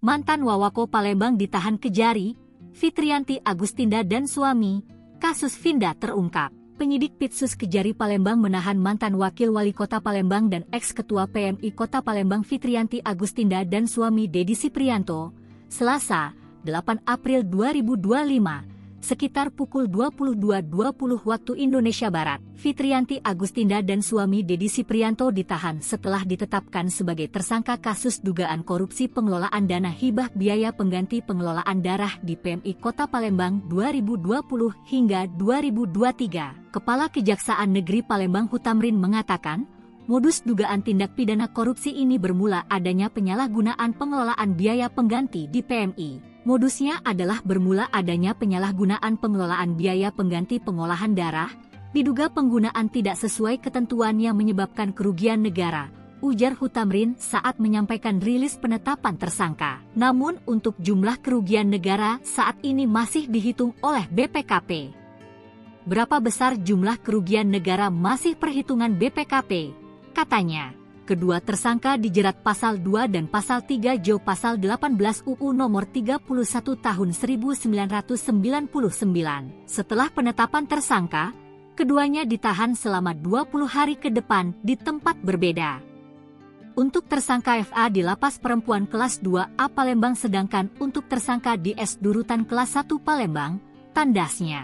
Mantan Wawako Palembang ditahan Kejari, Fitrianti Agustinda dan suami, kasus Finda terungkap. Penyidik Pitsus Kejari Palembang menahan mantan Wakil Wali Kota Palembang dan ex-ketua PMI Kota Palembang Fitrianti Agustinda dan suami Dedi Siprianto, Selasa, 8 April 2025, sekitar pukul 22.20 waktu Indonesia Barat. Fitrianti Agustinda dan suami Dedi Siprianto ditahan setelah ditetapkan sebagai tersangka kasus dugaan korupsi pengelolaan dana hibah biaya pengganti pengelolaan darah di PMI Kota Palembang 2020 hingga 2023. Kepala Kejaksaan Negeri Palembang Hutamrin mengatakan, modus dugaan tindak pidana korupsi ini bermula adanya penyalahgunaan pengelolaan biaya pengganti di PMI. Modusnya adalah bermula adanya penyalahgunaan pengelolaan biaya pengganti pengolahan darah, diduga penggunaan tidak sesuai ketentuan yang menyebabkan kerugian negara, ujar Hutamrin saat menyampaikan rilis penetapan tersangka. Namun untuk jumlah kerugian negara saat ini masih dihitung oleh BPKP. Berapa besar jumlah kerugian negara masih perhitungan BPKP, katanya. Kedua tersangka dijerat pasal 2 dan pasal 3 Jo pasal 18 UU nomor 31 tahun 1999. Setelah penetapan tersangka, keduanya ditahan selama 20 hari ke depan di tempat berbeda. Untuk tersangka FA di Lapas Perempuan kelas 2A Palembang sedangkan untuk tersangka di S Durutan kelas 1 Palembang, tandasnya